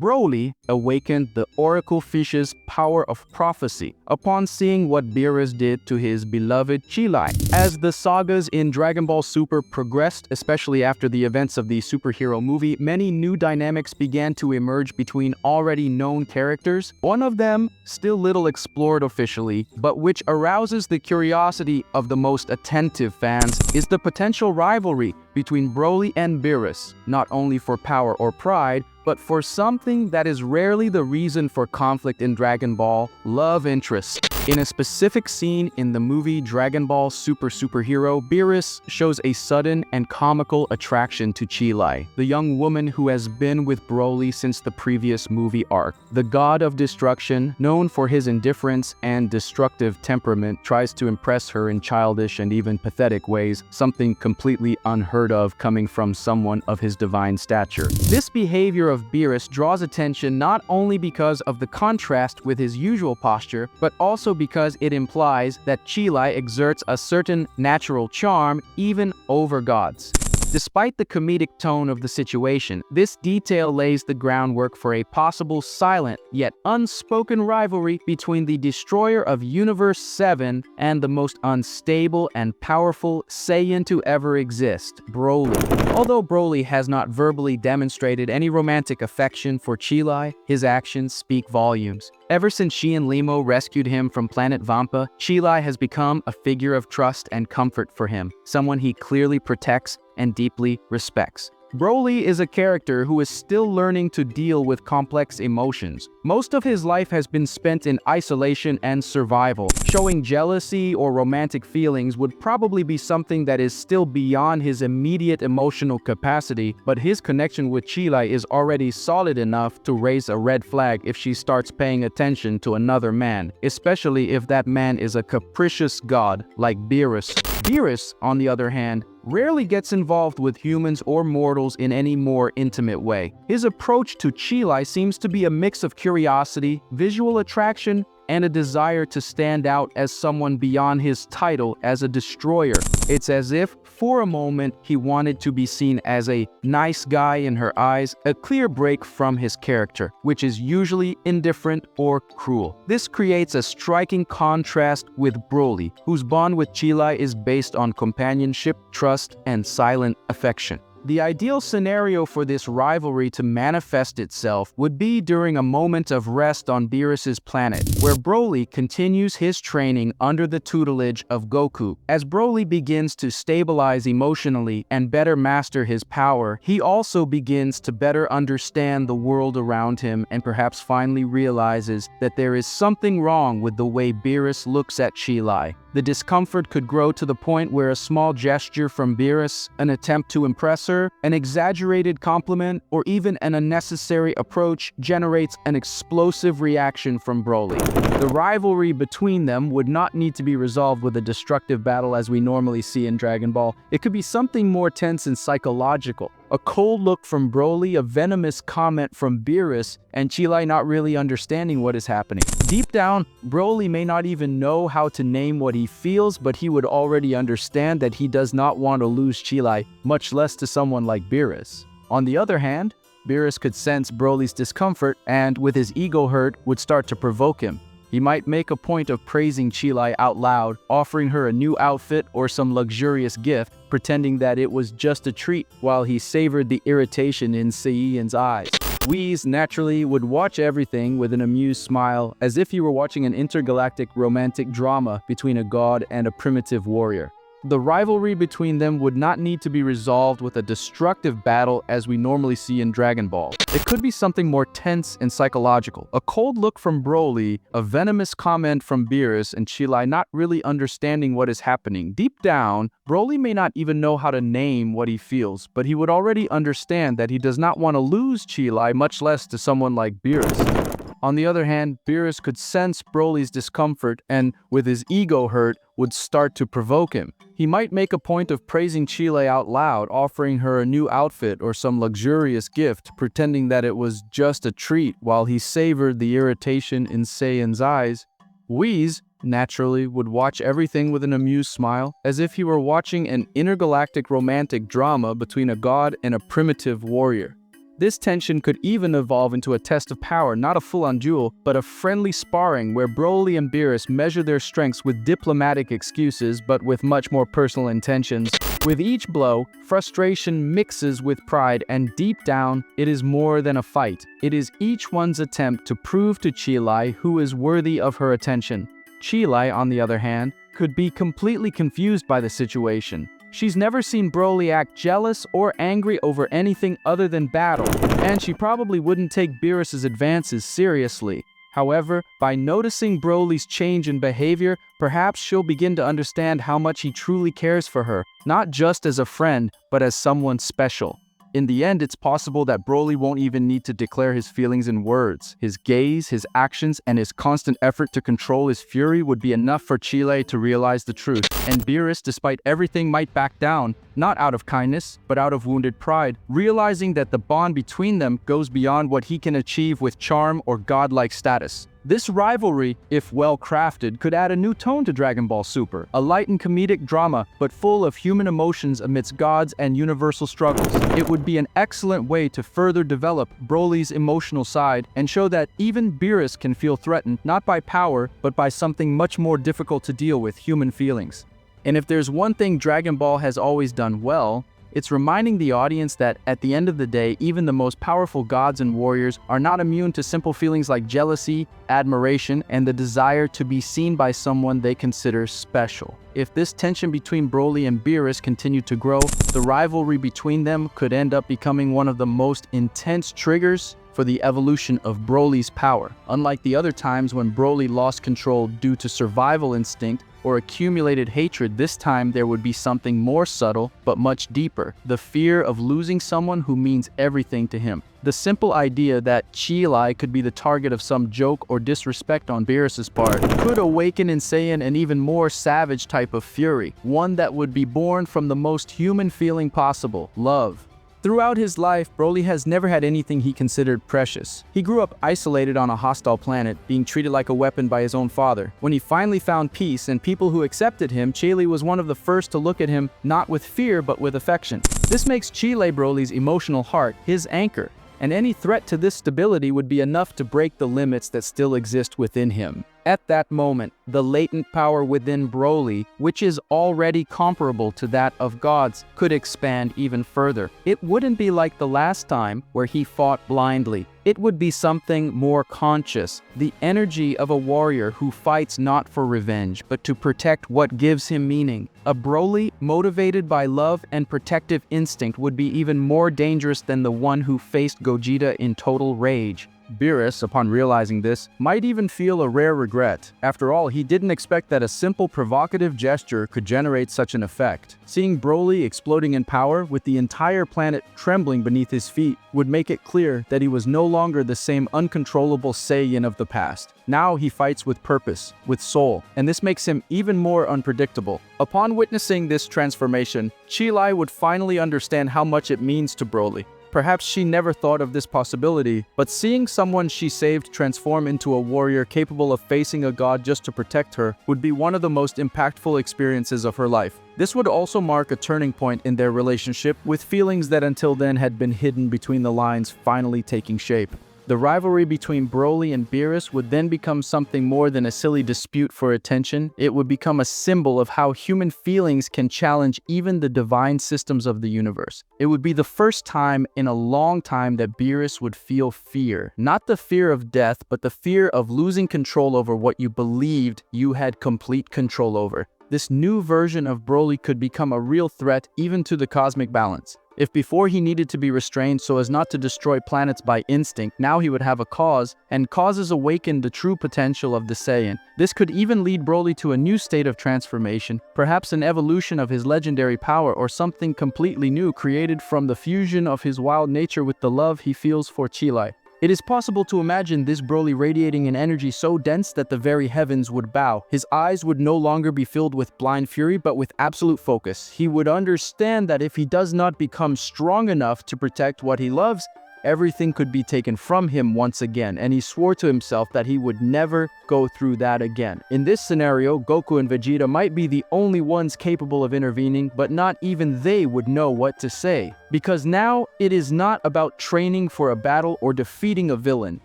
Broly awakened the Oracle Fish's power of prophecy upon seeing what Beerus did to his beloved Cheelai. As the sagas in Dragon Ball Super progressed, especially after the events of the superhero movie, many new dynamics began to emerge between already known characters. One of them, still little explored officially, but which arouses the curiosity of the most attentive fans, is the potential rivalry between Broly and Beerus, not only for power or pride, but for something that is rarely the reason for conflict in Dragon Ball: love interest. In a specific scene in the movie Dragon Ball Superhero, Beerus shows a sudden and comical attraction to Cheelai, the young woman who has been with Broly since the previous movie arc. The god of destruction, known for his indifference and destructive temperament, tries to impress her in childish and even pathetic ways, something completely unheard of coming from someone of his divine stature. This behavior of Beerus draws attention not only because of the contrast with his usual posture, but also because it implies that Cheelai exerts a certain natural charm even over gods. Despite the comedic tone of the situation, this detail lays the groundwork for a possible silent yet unspoken rivalry between the destroyer of Universe 7 and the most unstable and powerful Saiyan to ever exist, Broly. Although Broly has not verbally demonstrated any romantic affection for Cheelai, his actions speak volumes. Ever since she and Limo rescued him from planet Vampa, Cheelai has become a figure of trust and comfort for him, someone he clearly protects and deeply respects. Broly is a character who is still learning to deal with complex emotions. Most of his life has been spent in isolation and survival. Showing jealousy or romantic feelings would probably be something that is still beyond his immediate emotional capacity, but his connection with Cheelai is already solid enough to raise a red flag if she starts paying attention to another man, especially if that man is a capricious god like Beerus. Beerus, on the other hand, rarely gets involved with humans or mortals in any more intimate way. His approach to Cheelai seems to be a mix of curiosity, visual attraction, and a desire to stand out as someone beyond his title as a destroyer. It's as if, for a moment, he wanted to be seen as a nice guy in her eyes, a clear break from his character, which is usually indifferent or cruel. This creates a striking contrast with Broly, whose bond with Cheelai is based on companionship, trust, and silent affection. The ideal scenario for this rivalry to manifest itself would be during a moment of rest on Beerus's planet, where Broly continues his training under the tutelage of Goku. As Broly begins to stabilize emotionally and better master his power, he also begins to better understand the world around him and perhaps finally realizes that there is something wrong with the way Beerus looks at Cheelai. The discomfort could grow to the point where a small gesture from Beerus, an attempt to impress her, an exaggerated compliment, or even an unnecessary approach generates an explosive reaction from Broly. The rivalry between them would not need to be resolved with a destructive battle as we normally see in Dragon Ball. It could be something more tense and psychological. A cold look from Broly, a venomous comment from Beerus, and Cheelai not really understanding what is happening. Deep down, Broly may not even know how to name what he feels, but he would already understand that he does not want to lose Cheelai, much less to someone like Beerus. On the other hand, Beerus could sense Broly's discomfort and, with his ego hurt, would start to provoke him. He might make a point of praising Cheelai out loud, offering her a new outfit or some luxurious gift, pretending that it was just a treat, while he savored the irritation in Saiyan's eyes. Whis naturally would watch everything with an amused smile, as if he were watching an intergalactic romantic drama between a god and a primitive warrior. The rivalry between them would not need to be resolved with a destructive battle as we normally see in Dragon Ball. It could be something more tense and psychological. A cold look from Broly, a venomous comment from Beerus, and Cheelai not really understanding what is happening. Deep down, Broly may not even know how to name what he feels, but he would already understand that he does not want to lose Cheelai, much less to someone like Beerus. On the other hand, Beerus could sense Broly's discomfort and, with his ego hurt, would start to provoke him. He might make a point of praising Cheelai out loud, offering her a new outfit or some luxurious gift, pretending that it was just a treat while he savored the irritation in Saiyan's eyes. Whis naturally would watch everything with an amused smile, as if he were watching an intergalactic romantic drama between a god and a primitive warrior. This tension could even evolve into a test of power, not a full-on duel, but a friendly sparring where Broly and Beerus measure their strengths with diplomatic excuses but with much more personal intentions. With each blow, frustration mixes with pride, and deep down, it is more than a fight. It is each one's attempt to prove to Cheelai who is worthy of her attention. Cheelai, on the other hand, could be completely confused by the situation. She's never seen Broly act jealous or angry over anything other than battle, and she probably wouldn't take Beerus's advances seriously. However, by noticing Broly's change in behavior, perhaps she'll begin to understand how much he truly cares for her, not just as a friend, but as someone special. In the end, it's possible that Broly won't even need to declare his feelings in words. His gaze, his actions, and his constant effort to control his fury would be enough for Cheelai to realize the truth. And Beerus, despite everything, might back down, not out of kindness, but out of wounded pride, realizing that the bond between them goes beyond what he can achieve with charm or godlike status. This rivalry, if well crafted, could add a new tone to Dragon Ball Super, a light and comedic drama, but full of human emotions amidst gods and universal struggles. It would be an excellent way to further develop Broly's emotional side and show that even Beerus can feel threatened not by power, but by something much more difficult to deal with: human feelings. And if there's one thing Dragon Ball has always done well, it's reminding the audience that, at the end of the day, even the most powerful gods and warriors are not immune to simple feelings like jealousy, admiration, and the desire to be seen by someone they consider special. If this tension between Broly and Beerus continued to grow, the rivalry between them could end up becoming one of the most intense triggers for the evolution of Broly's power. Unlike the other times when Broly lost control due to survival instinct or accumulated hatred, this time there would be something more subtle but much deeper: the fear of losing someone who means everything to him. The simple idea that Cheelai could be the target of some joke or disrespect on Beerus's part could awaken in Saiyan an even more savage type of fury, one that would be born from the most human feeling possible: love. Throughout his life, Broly has never had anything he considered precious. He grew up isolated on a hostile planet, being treated like a weapon by his own father. When he finally found peace and people who accepted him, Cheelai was one of the first to look at him not with fear but with affection. This makes Cheelai Broly's emotional heart his anchor, and any threat to this stability would be enough to break the limits that still exist within him. At that moment, the latent power within Broly, which is already comparable to that of gods, could expand even further. It wouldn't be like the last time where he fought blindly. It would be something more conscious, the energy of a warrior who fights not for revenge, but to protect what gives him meaning. A Broly motivated by love and protective instinct would be even more dangerous than the one who faced Gogeta in total rage. Beerus, upon realizing this, might even feel a rare regret. After all, he didn't expect that a simple provocative gesture could generate such an effect. Seeing Broly exploding in power, with the entire planet trembling beneath his feet, would make it clear that he was no longer the same uncontrollable Saiyan of the past. Now he fights with purpose, with soul, and this makes him even more unpredictable. Upon witnessing this transformation, Cheelai would finally understand how much it means to Broly. Perhaps she never thought of this possibility, but seeing someone she saved transform into a warrior capable of facing a god just to protect her would be one of the most impactful experiences of her life. This would also mark a turning point in their relationship, with feelings that until then had been hidden between the lines finally taking shape. The rivalry between Broly and Beerus would then become something more than a silly dispute for attention. It would become a symbol of how human feelings can challenge even the divine systems of the universe. It would be the first time in a long time that Beerus would feel fear. Not the fear of death, but the fear of losing control over what you believed you had complete control over. This new version of Broly could become a real threat even to the cosmic balance. If before he needed to be restrained so as not to destroy planets by instinct, now he would have a cause, and causes awaken the true potential of the Saiyan. This could even lead Broly to a new state of transformation, perhaps an evolution of his legendary power or something completely new created from the fusion of his wild nature with the love he feels for Cheelai. It is possible to imagine this Broly radiating an energy so dense that the very heavens would bow. His eyes would no longer be filled with blind fury, but with absolute focus. He would understand that if he does not become strong enough to protect what he loves, everything could be taken from him once again, and he swore to himself that he would never go through that again. In this scenario, Goku and Vegeta might be the only ones capable of intervening, but not even they would know what to say. Because now, it is not about training for a battle or defeating a villain.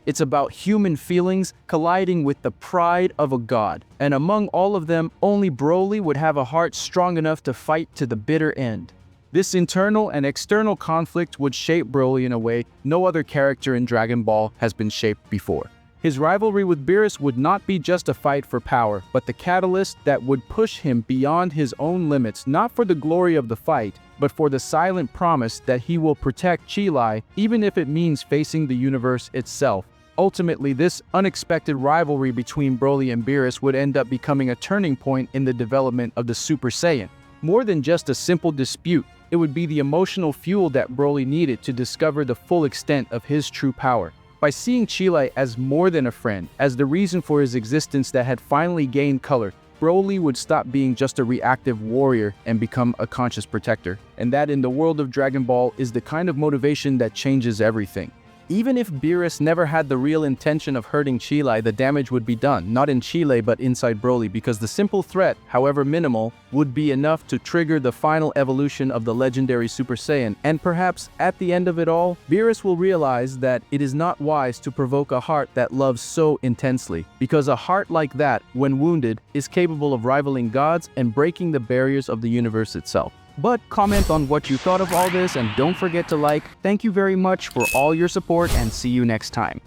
It's about human feelings colliding with the pride of a god. And among all of them, only Broly would have a heart strong enough to fight to the bitter end. This internal and external conflict would shape Broly in a way no other character in Dragon Ball has been shaped before. His rivalry with Beerus would not be just a fight for power, but the catalyst that would push him beyond his own limits, not for the glory of the fight, but for the silent promise that he will protect Cheelai, even if it means facing the universe itself. Ultimately, this unexpected rivalry between Broly and Beerus would end up becoming a turning point in the development of the Super Saiyan. More than just a simple dispute, it would be the emotional fuel that Broly needed to discover the full extent of his true power. By seeing Cheelai as more than a friend, as the reason for his existence that had finally gained color, Broly would stop being just a reactive warrior and become a conscious protector. And that, in the world of Dragon Ball, is the kind of motivation that changes everything. Even if Beerus never had the real intention of hurting Cheelai, the damage would be done, not in Cheelai but inside Broly, because the simple threat, however minimal, would be enough to trigger the final evolution of the legendary Super Saiyan. And perhaps, at the end of it all, Beerus will realize that it is not wise to provoke a heart that loves so intensely, because a heart like that, when wounded, is capable of rivaling gods and breaking the barriers of the universe itself. But comment on what you thought of all this, and don't forget to like. Thank you very much for all your support, and see you next time.